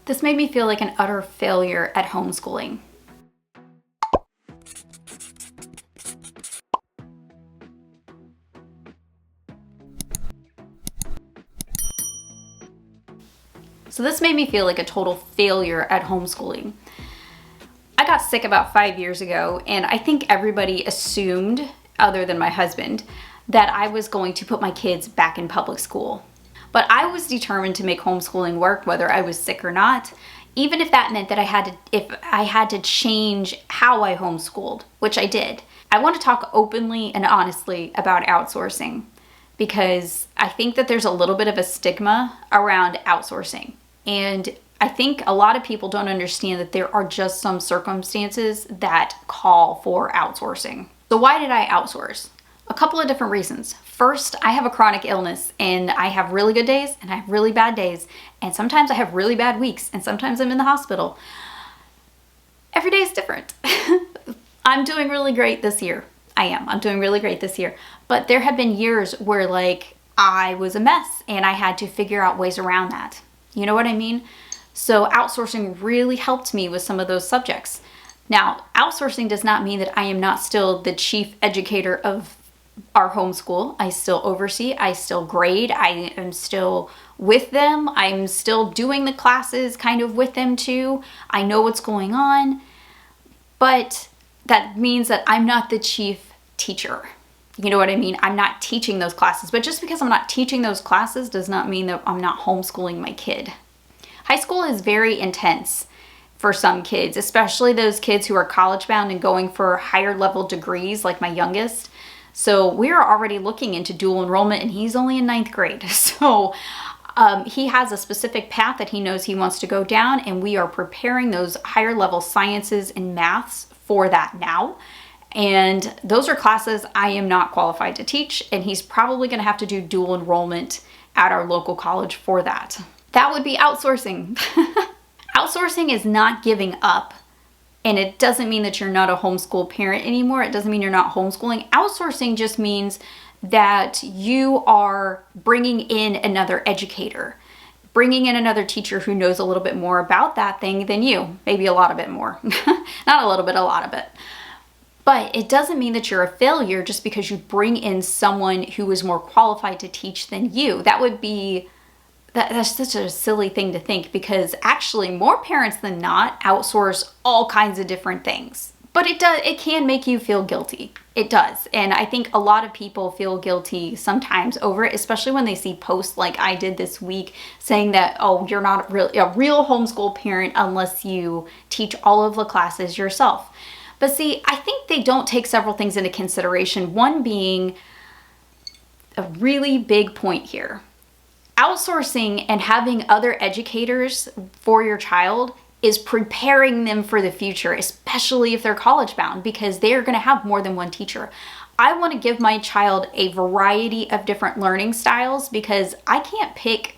This made me feel like an utter failure at homeschooling. So this made me feel like a total failure at homeschooling. I got sick about 5 years ago, and I think everybody assumed, other than my husband, that I was going to put my kids back in public school. But I was determined to make homeschooling work whether I was sick or not, even if that meant that if I had to change how I homeschooled, which I did. I want to talk openly and honestly about outsourcing, because I think that there's a little bit of a stigma around outsourcing. And I think a lot of people don't understand that there are just some circumstances that call for outsourcing. So why did I outsource? A couple of different reasons. First, I have a chronic illness, and I have really good days and I have really bad days. And sometimes I have really bad weeks, and sometimes I'm in the hospital. Every day is different. I'm doing really great this year. I'm doing really great this year. But there have been years where I was a mess and I had to figure out ways around that. You know what I mean? So outsourcing really helped me with some of those subjects. Now, outsourcing does not mean that I am not still the chief educator of our homeschool. I still oversee, I still grade, I am still with them. I'm still doing the classes kind of with them too. I know what's going on, but that means that I'm not the chief teacher. You know what I mean? I'm not teaching those classes, but just because I'm not teaching those classes does not mean that I'm not homeschooling my kid. High school is very intense for some kids, especially those kids who are college bound and going for higher level degrees like my youngest. So we're already looking into dual enrollment, and he's only in 9th grade. So he has a specific path that he knows he wants to go down, and we are preparing those higher level sciences and maths for that now. And those are classes I am not qualified to teach, and he's probably going to have to do dual enrollment at our local college for that. That would be outsourcing. Outsourcing is not giving up, and it doesn't mean that you're not a homeschool parent anymore. It doesn't mean you're not homeschooling. Outsourcing just means that you are bringing in another educator, bringing in another teacher who knows a little bit more about that thing than you, maybe a lot of it more. Not a little bit, a lot of it. But it doesn't mean that you're a failure just because you bring in someone who is more qualified to teach than you. That's such a silly thing to think, because actually more parents than not outsource all kinds of different things. But it can make you feel guilty. It does. And I think a lot of people feel guilty sometimes over it, especially when they see posts like I did this week saying that, oh, you're not really a real homeschool parent unless you teach all of the classes yourself. But see, I think they don't take several things into consideration. One being a really big point here. Outsourcing and having other educators for your child is preparing them for the future, especially if they're college bound, because they're going to have more than one teacher. I want to give my child a variety of different learning styles, because I can't pick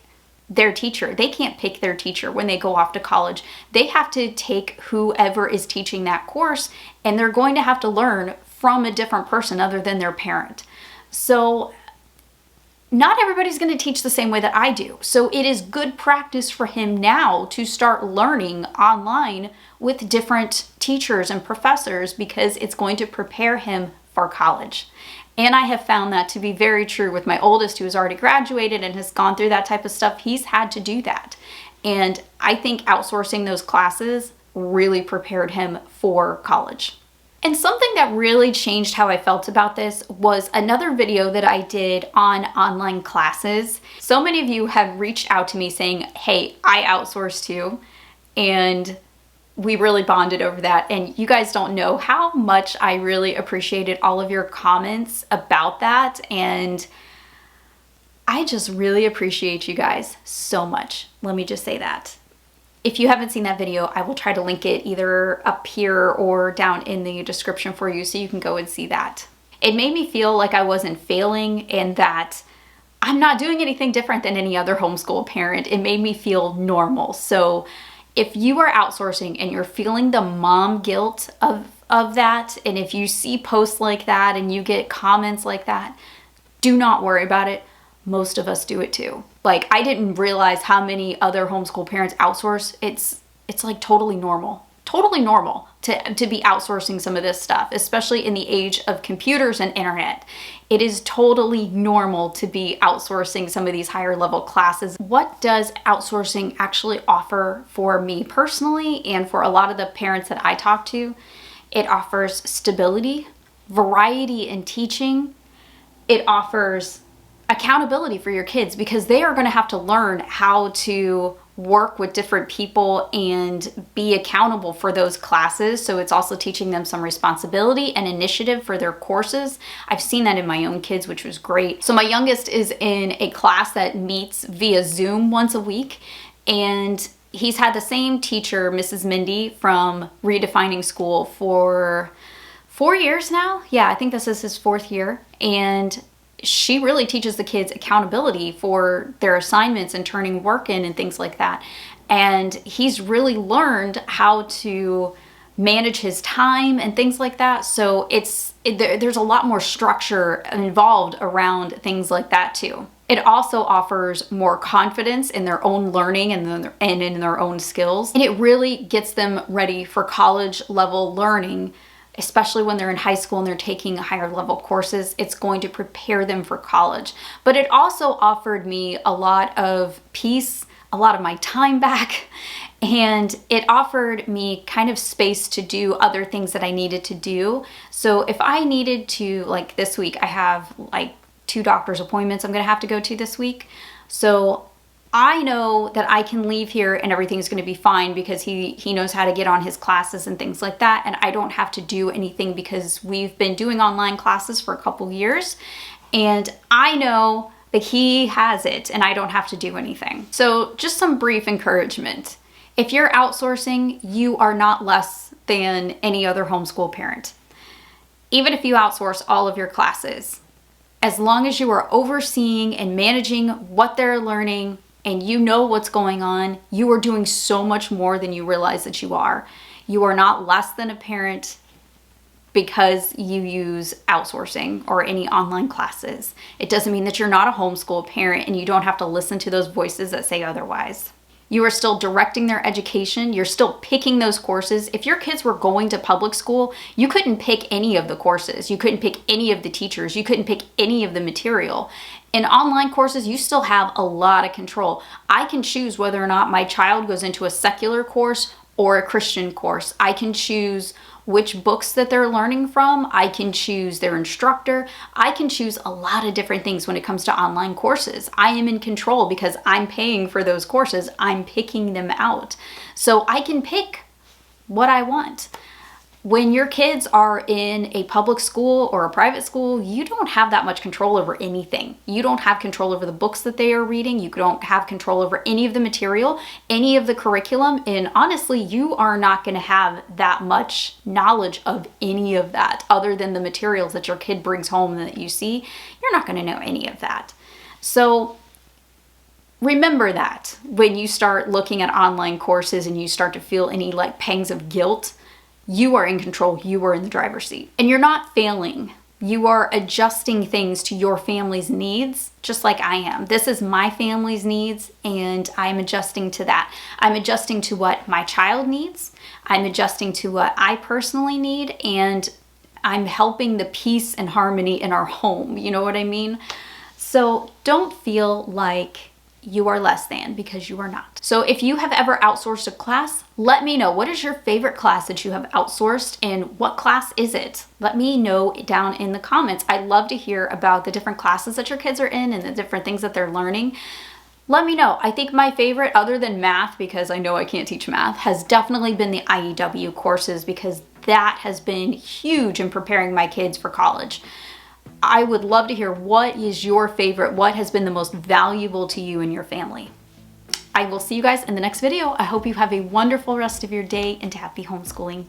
their teacher. They can't pick their teacher when they go off to college. They have to take whoever is teaching that course, and they're going to have to learn from a different person other than their parent. So not everybody's going to teach the same way that I do. So it is good practice for him now to start learning online with different teachers and professors, because it's going to prepare him for college. And I have found that to be very true with my oldest, who has already graduated and has gone through that type of stuff. He's had to do that. And I think outsourcing those classes really prepared him for college. And something that really changed how I felt about this was another video that I did on online classes. So many of you have reached out to me saying, hey, I outsource too. And we really bonded over that. And you guys don't know how much I really appreciated all of your comments about that. And I just really appreciate you guys so much. Let me just say that. If you haven't seen that video, I will try to link it either up here or down in the description for you so you can go and see that. It made me feel like I wasn't failing and that I'm not doing anything different than any other homeschool parent. It made me feel normal. So if you are outsourcing and you're feeling the mom guilt of that, and if you see posts like that and you get comments like that, do not worry about it. most of us do it too. Like, I didn't realize how many other homeschool parents outsource. It's like totally normal to be outsourcing some of this stuff, especially in the age of computers and internet. It is totally normal to be outsourcing some of these higher level classes. What does outsourcing actually offer for me personally and for a lot of the parents that I talk to? It offers stability, variety in teaching. It offers accountability for your kids, because they are going to have to learn how to work with different people and be accountable for those classes. So it's also teaching them some responsibility and initiative for their courses. I've seen that in my own kids, which was great. So my youngest is in a class that meets via Zoom once a week, and he's had the same teacher, Mrs. Mindy from Redefining School, for 4 years now. Yeah, I think this is his 4th year. And she really teaches the kids accountability for their assignments and turning work in and things like that. And he's really learned how to manage his time and things like that. So there's a lot more structure involved around things like that too. It also offers more confidence in their own learning and in their own skills. And it really gets them ready for college level learning, especially when they're in high school and they're taking higher level courses. It's going to prepare them for college. But it also offered me a lot of peace, a lot of my time back, and it offered me kind of space to do other things that I needed to do. So if I needed to, like this week, I have like 2 doctor's appointments I'm gonna have to go to this week. So I know that I can leave here and everything's going to be fine, because he knows how to get on his classes and things like that. And I don't have to do anything, because we've been doing online classes for a couple years, and I know that he has it and I don't have to do anything. So just some brief encouragement. If you're outsourcing, you are not less than any other homeschool parent. Even if you outsource all of your classes, as long as you are overseeing and managing what they're learning, and you know what's going on, you are doing so much more than you realize that you are. You are not less than a parent because you use outsourcing or any online classes. It doesn't mean that you're not a homeschool parent and you don't have to listen to those voices that say otherwise. You are still directing their education. You're still picking those courses. If your kids were going to public school, you couldn't pick any of the courses. You couldn't pick any of the teachers. You couldn't pick any of the material. In online courses, you still have a lot of control. I can choose whether or not my child goes into a secular course or a Christian course. I can choose which books that they're learning from. I can choose their instructor. I can choose a lot of different things when it comes to online courses. I am in control because I'm paying for those courses. I'm picking them out. So I can pick what I want. When your kids are in a public school or a private school, you don't have that much control over anything. You don't have control over the books that they are reading. You don't have control over any of the material, any of the curriculum. And honestly, you are not going to have that much knowledge of any of that other than the materials that your kid brings home that you see. You're not going to know any of that. So remember that when you start looking at online courses and you start to feel any like pangs of guilt, you are in control. You are in the driver's seat. And you're not failing. You are adjusting things to your family's needs, just like I am. This is my family's needs, and I'm adjusting to that. I'm adjusting to what my child needs. I'm adjusting to what I personally need, and I'm helping the peace and harmony in our home. You know what I mean? So don't feel like you are less than, because you are not. So if you have ever outsourced a class, let me know. What is your favorite class that you have outsourced, and what class is it? Let me know down in the comments. I'd love to hear about the different classes that your kids are in and the different things that they're learning. Let me know. I think my favorite, other than math, because I know I can't teach math, has definitely been the IEW courses, because that has been huge in preparing my kids for college. I would love to hear, what is your favorite? What has been the most valuable to you and your family? I will see you guys in the next video. I hope you have a wonderful rest of your day and happy homeschooling.